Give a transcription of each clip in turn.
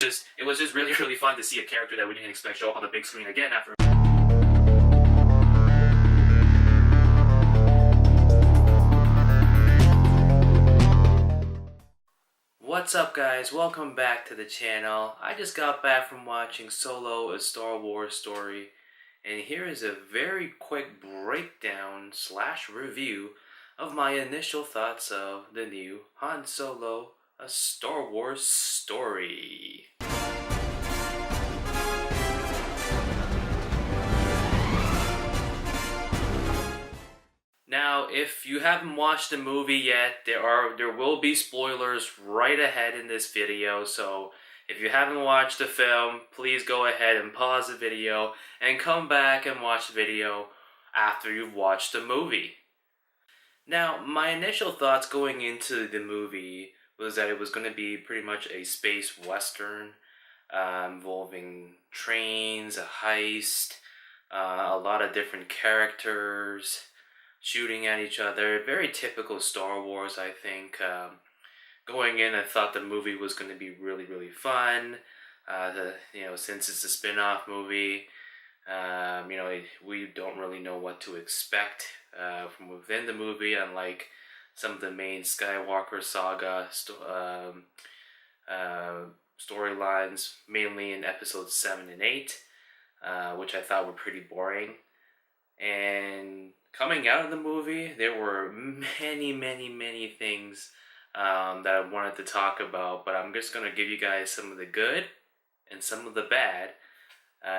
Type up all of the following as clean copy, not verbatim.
It was just really, really fun to see a character that we didn't expect show up on the big screen again after. What's up, guys? Welcome back to the channel. I just got back from watching Solo: A Star Wars Story, and here is a very quick breakdown / review of my initial thoughts of the new Han Solo: A Star Wars Story. Now, if you haven't watched the movie yet, there will be spoilers right ahead in this video, so if you haven't watched the film, please go ahead and pause the video and come back and watch the video after you've watched the movie. Now, my initial thoughts going into the movie was that it was going to be pretty much a space western involving trains, a heist, a lot of different characters shooting at each other. Very typical Star Wars, I think. Going in, I thought the movie was going to be really, really fun. Since it's a spin-off movie, we don't really know what to expect from within the movie, unlike some of the main Skywalker saga storylines, mainly in episodes 7 and 8, which I thought were pretty boring. And coming out of the movie, there were many, many, many things that I wanted to talk about, but I'm just going to give you guys some of the good and some of the bad,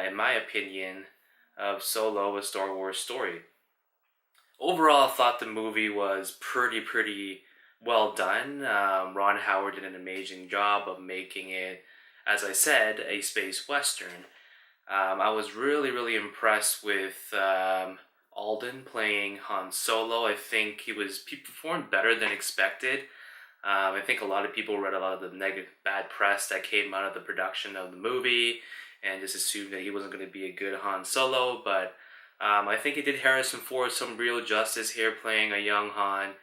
in my opinion, of Solo: A Star Wars Story. Overall, I thought the movie was pretty well done. Ron Howard did an amazing job of making it, as I said, a space western. I was really impressed with Alden playing Han Solo. I think he performed better than expected. I think a lot of people read a lot of the bad press that came out of the production of the movie and just assumed that he wasn't going to be a good Han Solo, but I think he did Harrelson Ford some real justice here playing a young Han,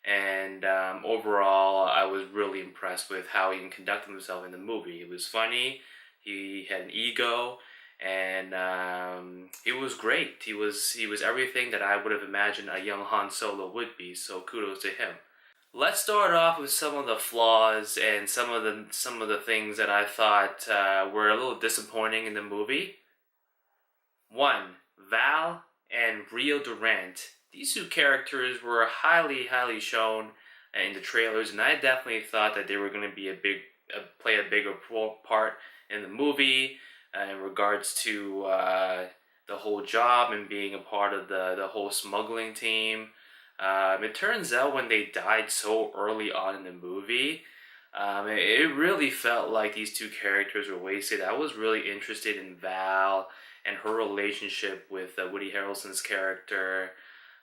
and overall I was really impressed with how he conducted himself in the movie. It was funny, he had an ego, and it was great. He was everything that I would have imagined a young Han Solo would be, so kudos to him. Let's start off with some of the flaws and some of the things that I thought were a little disappointing in the movie. 1. Val and Rio Durant. These two characters were highly shown in the trailers, and I definitely thought that they were going to play a bigger part in the movie in regards to the whole job and being a part of the whole smuggling team. It turns out when they died so early on in the movie, it really felt like these two characters were wasted. I was really interested in Val and her relationship with Woody Harrelson's character.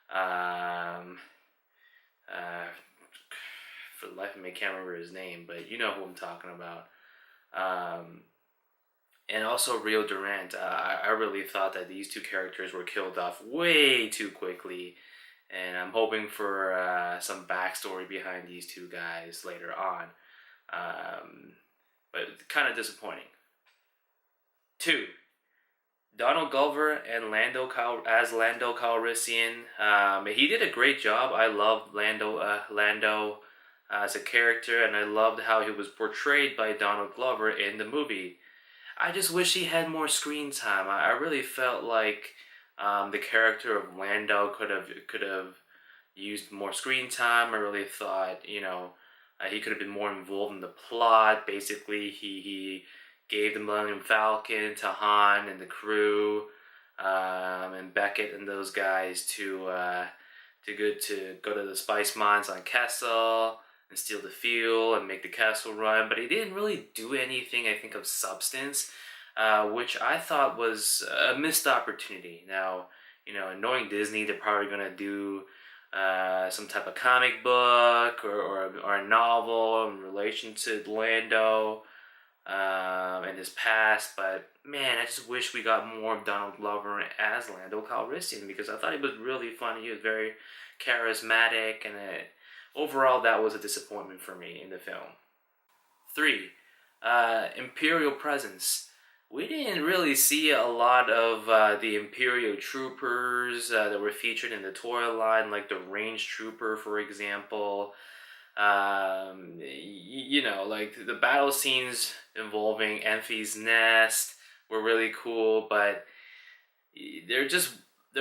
For the life of me, I can't remember his name, but you know who I'm talking about. And also Rio Durant. I really thought that these two characters were killed off way too quickly, and I'm hoping for some backstory behind these two guys later on. But kind of disappointing. 2. Donald Glover and Lando Calrissian. He did a great job. I loved Lando as a character, and I loved how he was portrayed by Donald Glover in the movie. I just wish he had more screen time. I really felt like the character of Lando could have used more screen time. I really thought, he could have been more involved in the plot. Basically, he gave the Millennium Falcon to Han and the crew, and Beckett and those guys to go to the spice mines on Kessel and steal the fuel and make the Kessel Run. But he didn't really do anything, I think, of substance, which I thought was a missed opportunity. Now, knowing Disney, they're probably going to do some type of comic book or a novel in relation to Lando and his past, but man, I just wish we got more of Donald Glover as Lando Calrissian, because I thought he was really funny. He was very charismatic, and overall that was a disappointment for me in the film. 3. Imperial presence. We didn't really see a lot of the Imperial troopers that were featured in the toy line, like the Range Trooper, for example. Like the battle scenes involving Enfy's nest were really cool, but there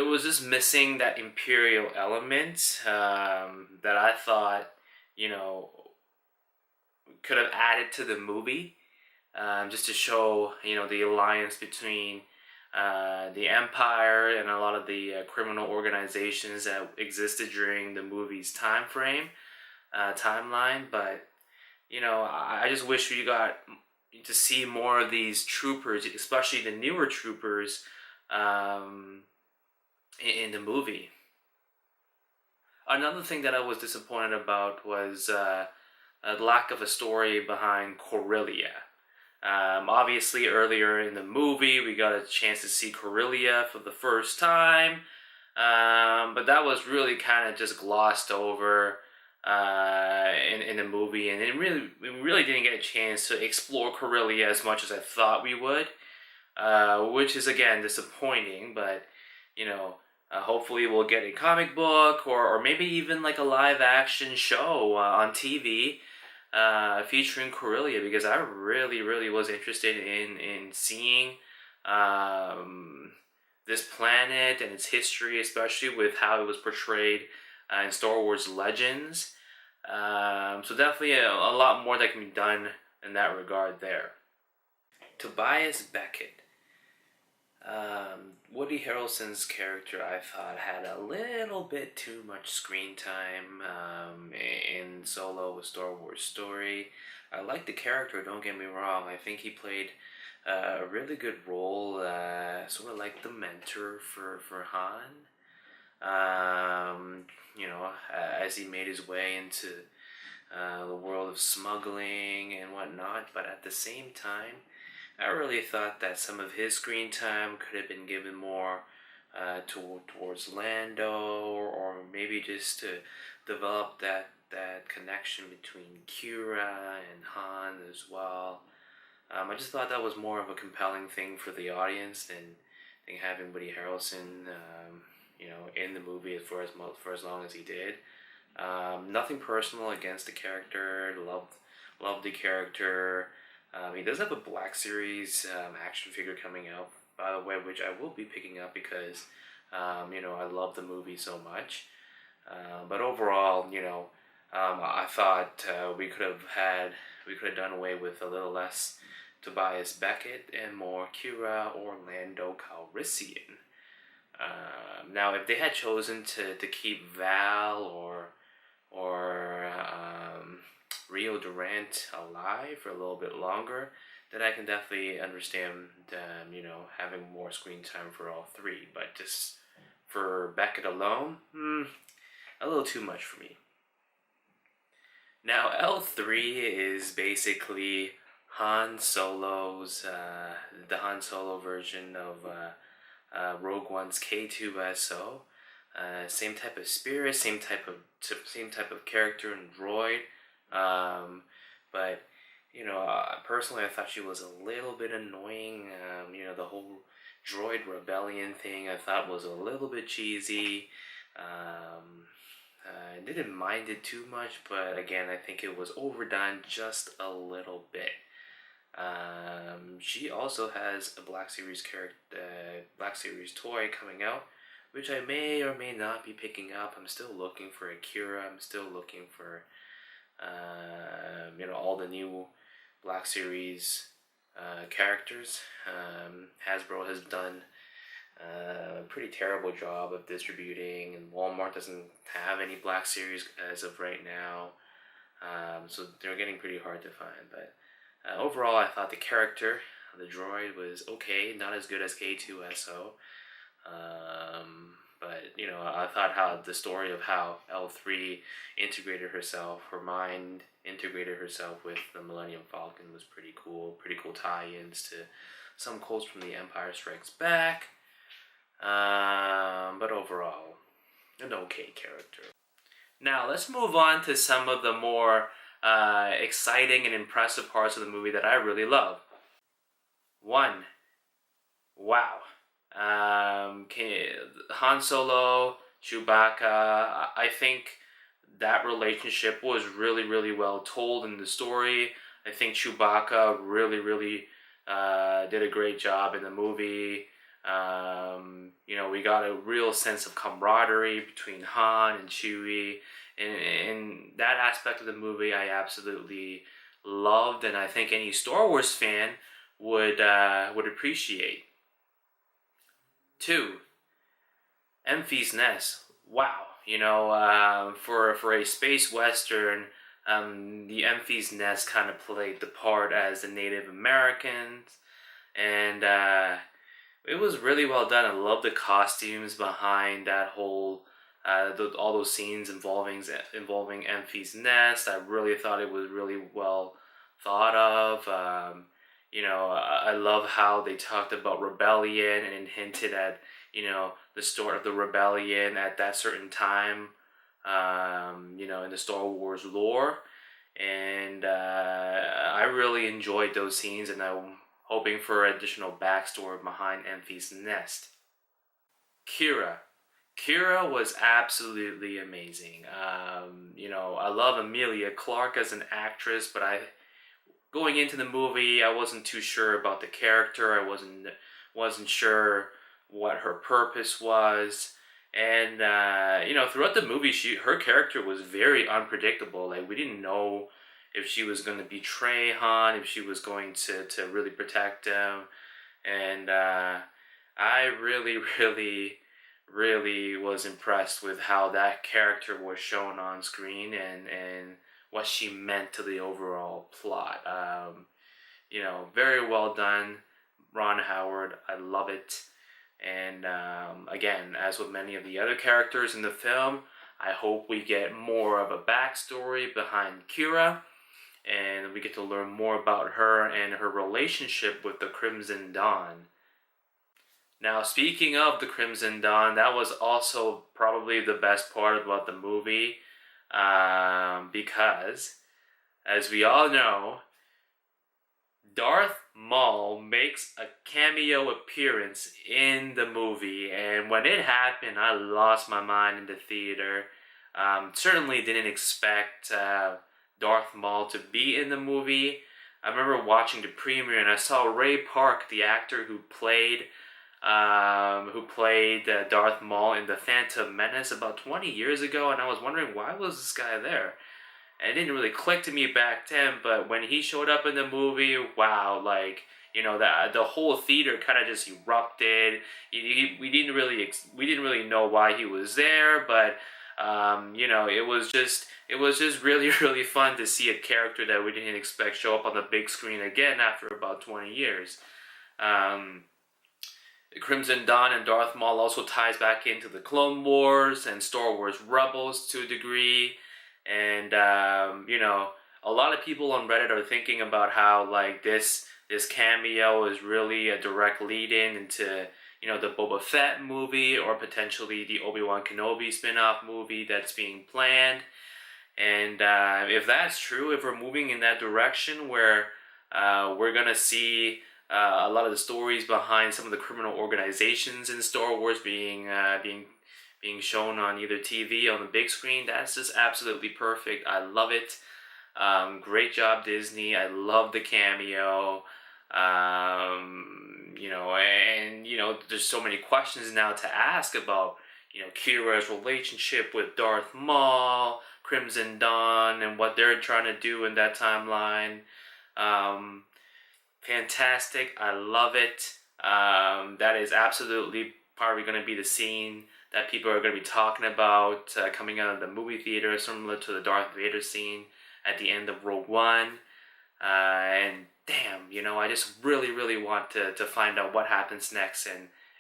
was just missing that Imperial element that I thought, you know, could have added to the movie, just to show, the alliance between the Empire and a lot of the criminal organizations that existed during the movie's timeline. But I just wish we got to see more of these troopers, especially the newer troopers, in the movie. Another thing that I was disappointed about was a lack of a story behind Corellia. Obviously, earlier in the movie, we got a chance to see Corellia for the first time, but that was really kind of just glossed over in the movie, and we really didn't get a chance to explore Corellia as much as I thought we would, which is again disappointing. But hopefully we'll get a comic book or maybe even like a live action show on TV featuring Corellia, because I really was interested in seeing this planet and its history, especially with how it was portrayed in Star Wars Legends. So definitely a lot more that can be done in that regard there. Tobias Beckett. Woody Harrelson's character, I thought, had a little bit too much screen time in Solo: A Star Wars Story. I like the character, don't get me wrong. I think he played a really good role, sort of like the mentor for Han. As he made his way into the world of smuggling and whatnot. But at the same time, I really thought that some of his screen time could have been given more towards Lando, or maybe just to develop that connection between Qi'Ra and Han as well. I just thought that was more of a compelling thing for the audience than having Woody Harrelson, in the movie for as long as he did. Nothing personal against the character. Loved the character. He does have a Black Series action figure coming out, by the way, which I will be picking up because, I love the movie so much. But overall, I thought we could have done away with a little less Tobias Beckett and more Qi'Ra or Lando Calrissian. Now, if they had chosen to keep Val or Rio Durant alive for a little bit longer, then I can definitely understand having more screen time for all three. But just for Beckett alone, a little too much for me. Now, L3 is basically Han Solo's, the Han Solo version of Rogue One's K2SO. Same type of spirit, same type of character and droid. But personally, I thought she was a little bit annoying. The whole droid rebellion thing I thought was a little bit cheesy. I didn't mind it too much, but again, I think it was overdone just a little bit. She also has a Black Series toy coming out, which I may or may not be picking up. I'm still looking for a Qi'Ra. I'm still looking for all the new Black Series characters. Hasbro has done a pretty terrible job of distributing, and Walmart doesn't have any Black Series as of right now. So they're getting pretty hard to find. But overall, I thought the character, the droid, was okay. Not as good as K2SO. But I thought how the story of how L3 integrated herself, her mind integrated herself with the Millennium Falcon was pretty cool. Pretty cool tie-ins to some quotes from The Empire Strikes Back. But overall, an okay character. Now let's move on to some of the more exciting and impressive parts of the movie that I really love. One, wow. Han Solo, Chewbacca, I think that relationship was really, really well told in the story. I think Chewbacca really did a great job in the movie. We got a real sense of camaraderie between Han and Chewie. And that aspect of the movie I absolutely loved, and I think any Star Wars fan would appreciate. Two, Enfys Nest. Wow, for a space western, the Enfys Nest kind of played the part as the Native Americans, and it was really well done. I love the costumes behind that whole, all those scenes involving Enfys Nest. I really thought it was really well thought of. I love how they talked about rebellion and hinted at, the start of the rebellion at that certain time, in the Star Wars lore. And I really enjoyed those scenes, and I'm hoping for additional backstory behind Enfys Nest. Qi'Ra was absolutely amazing. I love Emilia Clarke as an actress, but going into the movie, I wasn't too sure about the character. I wasn't sure what her purpose was, and throughout the movie, her character was very unpredictable. Like, we didn't know if she was going to betray Han, if she was going to really protect him, and I really was impressed with how that character was shown on screen and what she meant to the overall plot. Very well done, Ron Howard. I love it. And again, as with many of the other characters in the film, I hope we get more of a backstory behind Qi'Ra, and we get to learn more about her and her relationship with the Crimson Dawn. Now, speaking of the Crimson Dawn, that was also probably the best part about the movie, because, as we all know, Darth Maul makes a cameo appearance in the movie, and when it happened, I lost my mind in the theater. Certainly didn't expect Darth Maul to be in the movie. I remember watching the premiere, and I saw Ray Park, the actor who played Darth Maul in The Phantom Menace about 20 years ago, and I was wondering, why was this guy there? And it didn't really click to me back then, but when he showed up in the movie, wow, the whole theater kind of just erupted. We didn't really know why he was there, but it was just really fun to see a character that we didn't expect show up on the big screen again after about 20 years. Crimson Dawn and Darth Maul also ties back into the Clone Wars and Star Wars Rebels to a degree. And, a lot of people on Reddit are thinking about how, this cameo is really a direct lead-in into, the Boba Fett movie, or potentially the Obi-Wan Kenobi spin-off movie that's being planned. And if that's true, if we're moving in that direction where we're going to see a lot of the stories behind some of the criminal organizations in Star Wars being shown on either TV or on the big screen, that's just absolutely perfect. I love it. Great job, Disney. I love the cameo. There's so many questions now to ask about, Qi'Ra's relationship with Darth Maul, Crimson Dawn, and what they're trying to do in that timeline. Fantastic. I love it. That is absolutely probably going to be the scene that people are going to be talking about coming out of the movie theater, similar to the Darth Vader scene at the end of Rogue One. And damn, I just really want to find out what happens next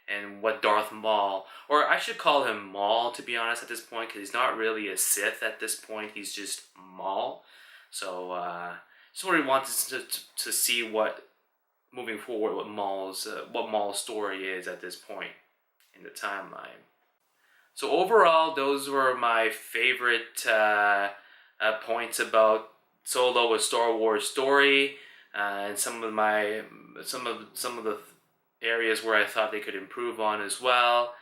and what Darth Maul, or I should call him Maul to be honest at this point, because he's not really a Sith at this point, he's just Maul. So just really want to see what, moving forward, what Maul's story is at this point in the timeline. So overall, those were my favorite points about Solo: A Star Wars Story, and some of the areas where I thought they could improve on as well.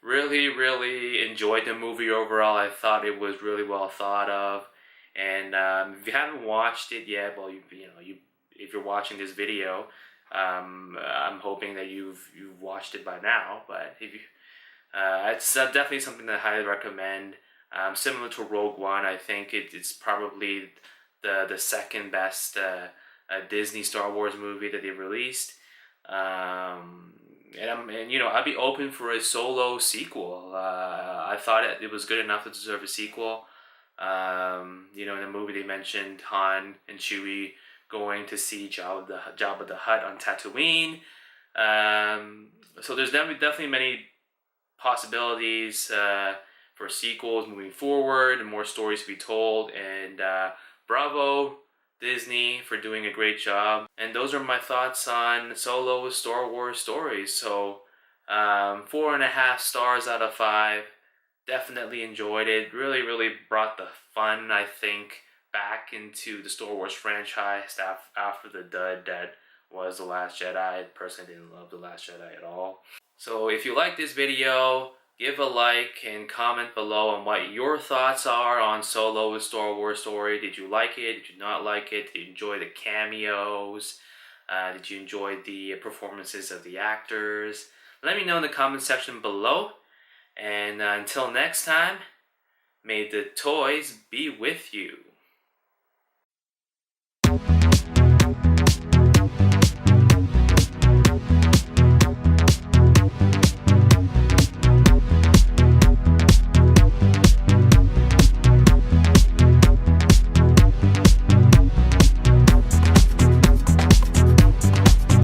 Really enjoyed the movie overall. I thought it was really well thought of. And if you haven't watched it yet, well, if you're watching this video, I'm hoping that you've watched it by now. But if you, it's definitely something that I highly recommend. Similar to Rogue One, I think it's probably the second best Disney Star Wars movie that they've released. And I'd be open for a Solo sequel. I thought it was good enough to deserve a sequel. In the movie they mentioned Han and Chewie going to see Jabba the Hutt on Tatooine. So there's definitely many possibilities for sequels moving forward and more stories to be told. And bravo Disney for doing a great job. And those are my thoughts on Solo: A Star Wars Story. So 4.5 stars out of 5. Definitely enjoyed it. Really brought the fun, I think, back into the Star Wars franchise after the dud that was The Last Jedi. I personally didn't love The Last Jedi at all. So if you like this video, give a like and comment below on what your thoughts are on Solo: A Star Wars Story. Did you like it? Did you not like it? Did you enjoy the cameos? Did you enjoy the performances of the actors? Let me know in the comment section below. And until next time, may the toys be with you.